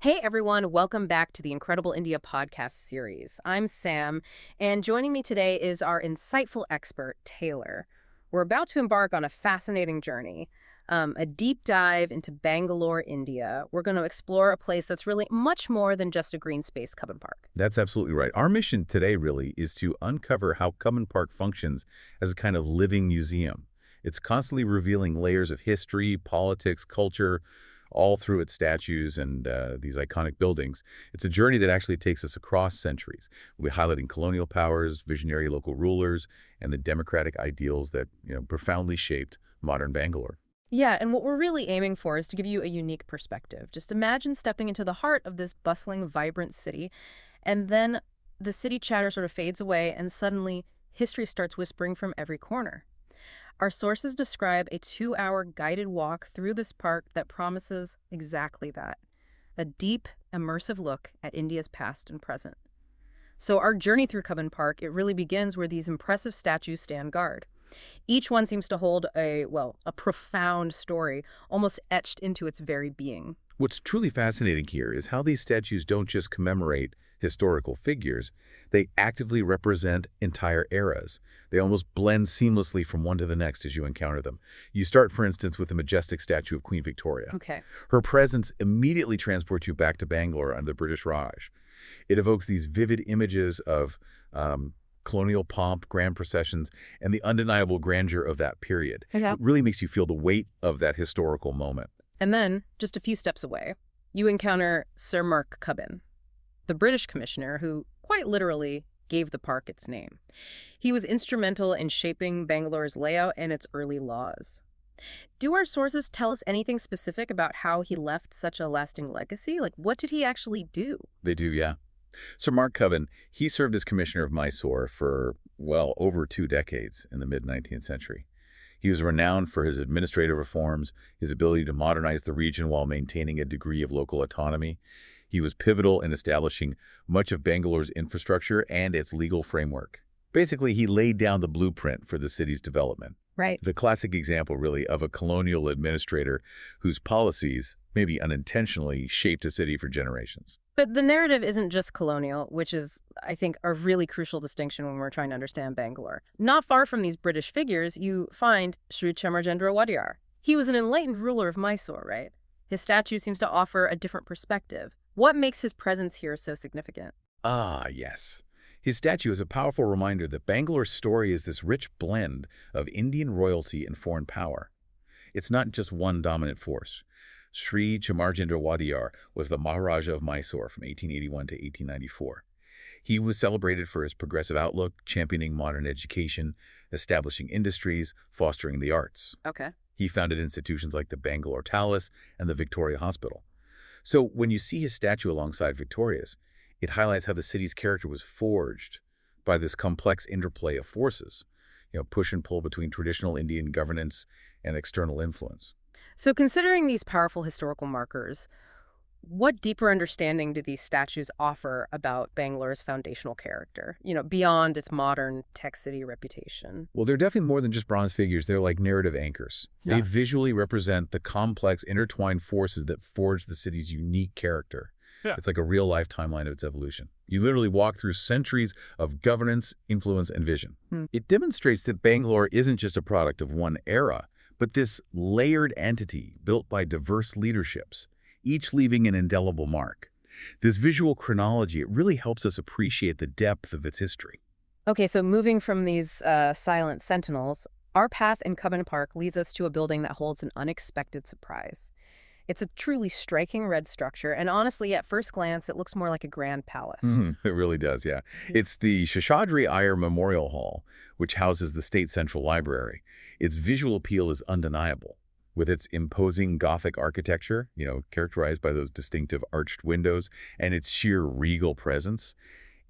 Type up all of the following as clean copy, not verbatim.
Hey everyone, welcome back to the Incredible India podcast series. I'm Sam, and joining me today is our insightful expert, Taylor. We're about to embark on a fascinating journey, a deep dive into Bangalore, India. We're going to explore a place that's really much more than just a green space, Cubbon Park. That's absolutely right. Our mission today really is to uncover how Cubbon Park functions as a kind of living museum. It's constantly revealing layers of history, politics, culture, all through its statues and these iconic buildings. It's a journey that actually takes us across centuries. We're highlighting colonial powers, visionary local rulers, and the democratic ideals that profoundly shaped modern Bangalore. Yeah, and what we're really aiming for is to give you a unique perspective. Just imagine stepping into the heart of this bustling, vibrant city, and then the city chatter sort of fades away, and suddenly history starts whispering from every corner. Our sources describe a 2-hour guided walk through this park that promises exactly that, a deep, immersive look at India's past and present. So our journey through Cubbon Park, it really begins where these impressive statues stand guard. Each one seems to hold a profound story, almost etched into its very being. What's truly fascinating here is how these statues don't just commemorate historical figures, they actively represent entire eras. They almost blend seamlessly from one to the next as you encounter them. You start, for instance, with the majestic statue of Queen Victoria. Okay. Her presence immediately transports you back to Bangalore under the British Raj. It evokes these vivid images of colonial pomp, grand processions, and the undeniable grandeur of that period. Yeah. It really makes you feel the weight of that historical moment. And then, just a few steps away, you encounter Sir Mark Cubbon, the British commissioner who quite literally gave the park its name. He was instrumental in shaping Bangalore's layout and its early laws. Do our sources tell us anything specific about how he left such a lasting legacy? Like, what did he actually do? They do, yeah. Sir Mark Cubbon, he served as commissioner of Mysore for, well, over 2 decades in the mid-19th century. He was renowned for his administrative reforms, his ability to modernize the region while maintaining a degree of local autonomy. He was pivotal in establishing much of Bangalore's infrastructure and its legal framework. Basically, he laid down the blueprint for the city's development. Right. The classic example, really, of a colonial administrator whose policies, maybe unintentionally, shaped a city for generations. But the narrative isn't just colonial, which is, I think, a really crucial distinction when we're trying to understand Bangalore. Not far from these British figures, you find Sri Chamarjendra Wadiyar. He was an enlightened ruler of Mysore, right? His statue seems to offer a different perspective. What makes his presence here so significant? Ah, yes. His statue is a powerful reminder that Bangalore's story is this rich blend of Indian royalty and foreign power. It's not just one dominant force. Sri Chamarjendra Wadiyar was the Maharaja of Mysore from 1881 to 1894. He was celebrated for his progressive outlook, championing modern education, establishing industries, fostering the arts. Okay. He founded institutions like the Bangalore Palace and the Victoria Hospital. So when you see his statue alongside Victoria's, it highlights how the city's character was forged by this complex interplay of forces, push and pull between traditional Indian governance and external influence. So considering these powerful historical markers, what deeper understanding do these statues offer about Bangalore's foundational character, beyond its modern tech city reputation? Well, they're definitely more than just bronze figures. They're like narrative anchors. Yeah. They visually represent the complex, intertwined forces that forge the city's unique character. Yeah. It's like a real-life timeline of its evolution. You literally walk through centuries of governance, influence, and vision. It demonstrates that Bangalore isn't just a product of one era, but this layered entity built by diverse leaderships, each leaving an indelible mark. This visual chronology, it really helps us appreciate the depth of its history. Okay, so moving from these silent sentinels, our path in Cubbon Park leads us to a building that holds an unexpected surprise. It's a truly striking red structure, and honestly, at first glance, it looks more like a grand palace. It really does, yeah. It's the Sheshadri Iyer Memorial Hall, which houses the State Central Library. Its visual appeal is undeniable. With its imposing Gothic architecture, characterized by those distinctive arched windows, and its sheer regal presence,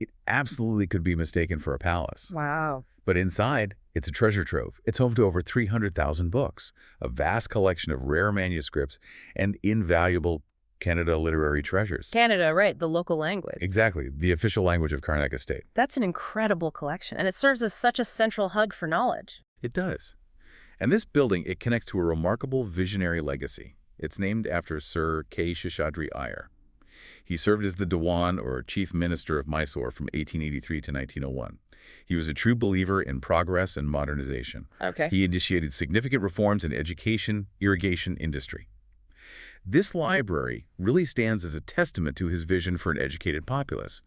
it absolutely could be mistaken for a palace. Wow. But inside, it's a treasure trove. It's home to over 300,000 books, a vast collection of rare manuscripts, and invaluable Kannada literary treasures. Canada, right, the local language. Exactly, the official language of Karnataka State. That's an incredible collection, and it serves as such a central hub for knowledge. It does. And this building, it connects to a remarkable visionary legacy. It's named after Sir K. Sheshadri Iyer. He served as the Dewan, or chief minister of Mysore, from 1883 to 1901. He was a true believer in progress and modernization. Okay. He initiated significant reforms in education, irrigation, industry. This library really stands as a testament to his vision for an educated populace.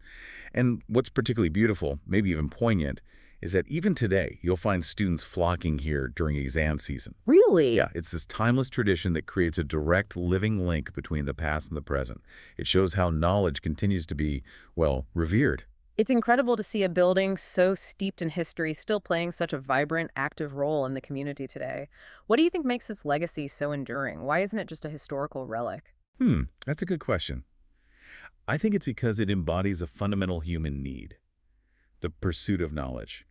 And what's particularly beautiful, maybe even poignant, is that even today, you'll find students flocking here during exam season. Really? Yeah, it's this timeless tradition that creates a direct living link between the past and the present. It shows how knowledge continues to be, well, revered. It's incredible to see a building so steeped in history still playing such a vibrant, active role in the community today. What do you think makes its legacy so enduring? Why isn't it just a historical relic? That's a good question. I think it's because it embodies a fundamental human need, the pursuit of knowledge.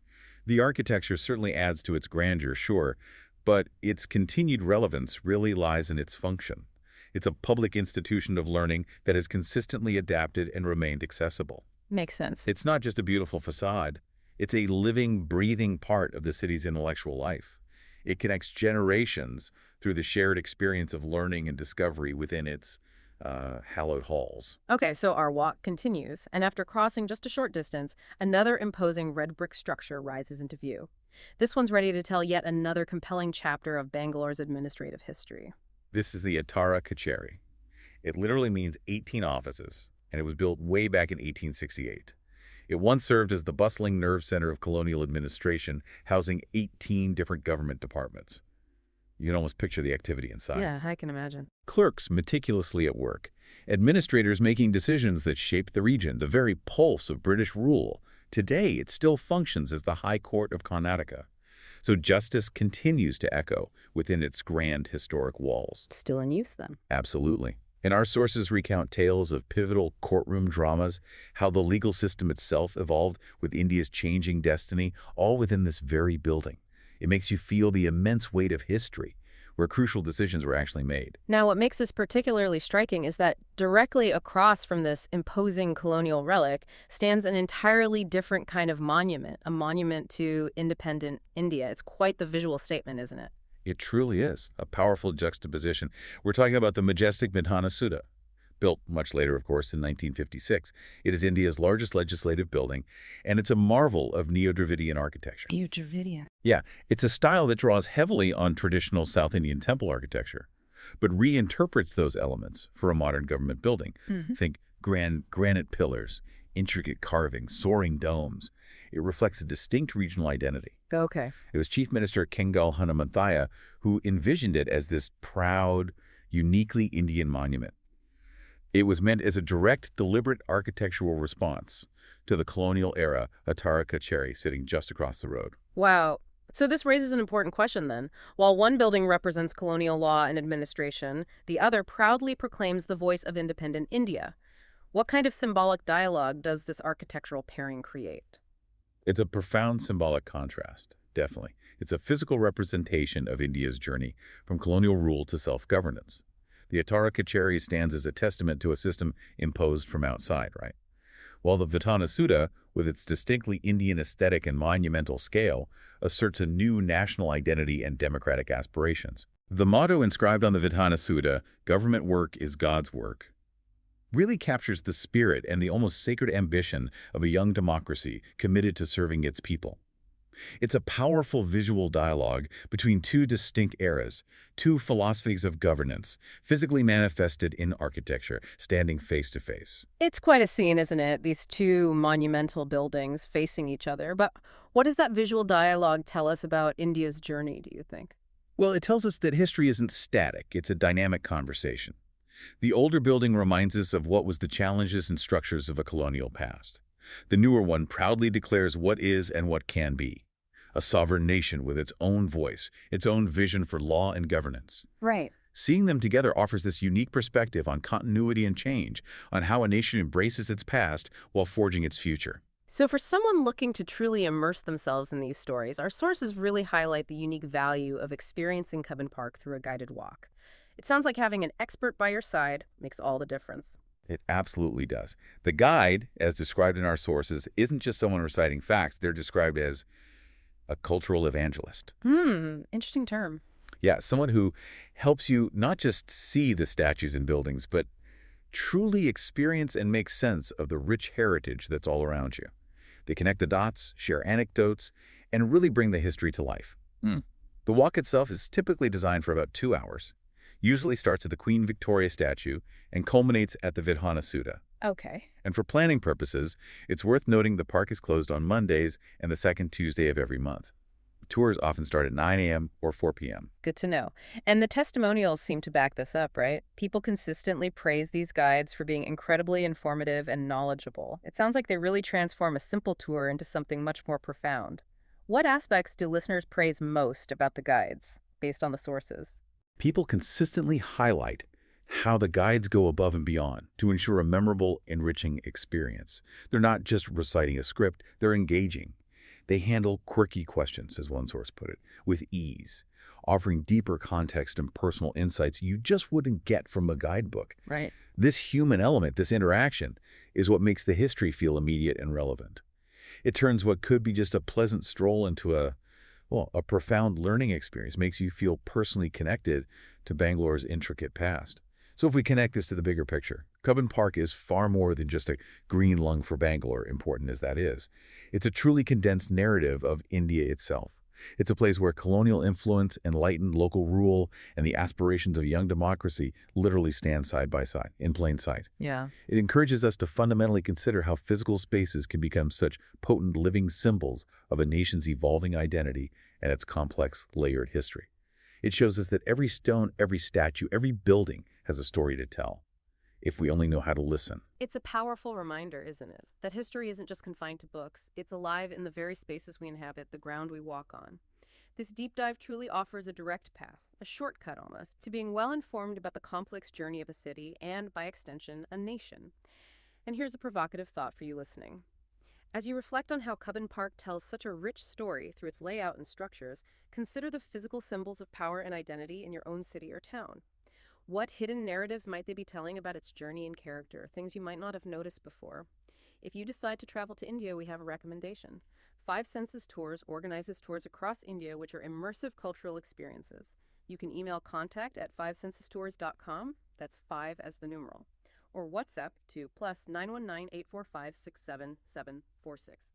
The architecture certainly adds to its grandeur, sure, but its continued relevance really lies in its function. It's a public institution of learning that has consistently adapted and remained accessible. Makes sense. It's not just a beautiful facade. It's a living, breathing part of the city's intellectual life. It connects generations through the shared experience of learning and discovery within its hallowed halls. Okay, so our walk continues, and after crossing just a short distance, another imposing red brick structure rises into view. This one's ready to tell yet another compelling chapter of Bangalore's administrative history. This is the Atara Kacheri. It literally means 18 offices, and it was built way back in 1868. It once served as the bustling nerve center of colonial administration, housing 18 different government departments. You can almost picture the activity inside. Yeah, I can imagine. Clerks meticulously at work, administrators making decisions that shaped the region, the very pulse of British rule. Today, it still functions as the High Court of Karnataka. So justice continues to echo within its grand historic walls. Still in use, then. Absolutely. And our sources recount tales of pivotal courtroom dramas, how the legal system itself evolved with India's changing destiny, all within this very building. It makes you feel the immense weight of history, where crucial decisions were actually made. Now, what makes this particularly striking is that directly across from this imposing colonial relic stands an entirely different kind of monument, a monument to independent India. It's quite the visual statement, isn't it? It truly is a powerful juxtaposition. We're talking about the majestic Vidhana Soudha, built much later, of course, in 1956. It is India's largest legislative building, and it's a marvel of Neo-Dravidian architecture. Neo-Dravidian. Yeah, it's a style that draws heavily on traditional South Indian temple architecture, but reinterprets those elements for a modern government building. Think grand granite pillars, intricate carvings, soaring domes. It reflects a distinct regional identity. Okay. It was Chief Minister Kengal Hanumanthaya who envisioned it as this proud, uniquely Indian monument. It was meant as a direct, deliberate architectural response to the colonial era Atara Kacheri sitting just across the road. Wow. So this raises an important question then. While one building represents colonial law and administration, the other proudly proclaims the voice of independent India. What kind of symbolic dialogue does this architectural pairing create? It's a profound symbolic contrast, definitely. It's a physical representation of India's journey from colonial rule to self-governance. The Atara Kacheri stands as a testament to a system imposed from outside, right? While the Vidhana Soudha, with its distinctly Indian aesthetic and monumental scale, asserts a new national identity and democratic aspirations. The motto inscribed on the Vidhana Soudha, "Government work is God's work," really captures the spirit and the almost sacred ambition of a young democracy committed to serving its people. It's a powerful visual dialogue between two distinct eras, two philosophies of governance, physically manifested in architecture, standing face to face. It's quite a scene, isn't it? These two monumental buildings facing each other. But what does that visual dialogue tell us about India's journey, do you think? Well, it tells us that history isn't static. It's a dynamic conversation. The older building reminds us of what was the challenges and structures of a colonial past. The newer one proudly declares what is and what can be. A sovereign nation with its own voice, its own vision for law and governance. Right. Seeing them together offers this unique perspective on continuity and change, on how a nation embraces its past while forging its future. So for someone looking to truly immerse themselves in these stories, our sources really highlight the unique value of experiencing Cubbon Park through a guided walk. It sounds like having an expert by your side makes all the difference. It absolutely does. The guide, as described in our sources, isn't just someone reciting facts. They're described as a cultural evangelist. Interesting term. Yeah, someone who helps you not just see the statues and buildings, but truly experience and make sense of the rich heritage that's all around you. They connect the dots, share anecdotes, and really bring the history to life. Hmm. The walk itself is typically designed for about 2 hours, usually starts at the Queen Victoria statue and culminates at the Vidhana Sudha. Okay. And for planning purposes, it's worth noting the park is closed on Mondays and the second Tuesday of every month. Tours often start at 9 a.m. or 4 p.m. Good to know. And the testimonials seem to back this up, right? People consistently praise these guides for being incredibly informative and knowledgeable. It sounds like they really transform a simple tour into something much more profound. What aspects do listeners praise most about the guides, based on the sources? People consistently highlight how the guides go above and beyond to ensure a memorable, enriching experience. They're not just reciting a script, they're engaging. They handle quirky questions, as one source put it, with ease, offering deeper context and personal insights you just wouldn't get from a guidebook. Right. This human element, this interaction, is what makes the history feel immediate and relevant. It turns what could be just a pleasant stroll into a profound learning experience, makes you feel personally connected to Bangalore's intricate past. So if we connect this to the bigger picture, Cubbon Park is far more than just a green lung for Bangalore, important as that is. It's a truly condensed narrative of India itself. It's a place where colonial influence, enlightened local rule, and the aspirations of young democracy literally stand side by side, in plain sight. Yeah. It encourages us to fundamentally consider how physical spaces can become such potent living symbols of a nation's evolving identity and its complex, layered history. It shows us that every stone, every statue, every building has a story to tell, if we only know how to listen. It's a powerful reminder, isn't it? That history isn't just confined to books. It's alive in the very spaces we inhabit, the ground we walk on. This deep dive truly offers a direct path, a shortcut almost, to being well informed about the complex journey of a city and, by extension, a nation. And here's a provocative thought for you listening. As you reflect on how Cubbon Park tells such a rich story through its layout and structures, consider the physical symbols of power and identity in your own city or town. What hidden narratives might they be telling about its journey and character, things you might not have noticed before? If you decide to travel to India, we have a recommendation. Five Senses Tours organizes tours across India which are immersive cultural experiences. You can email contact@fivesensestours.com, that's 5 as the numeral, or WhatsApp to +919 845 67746.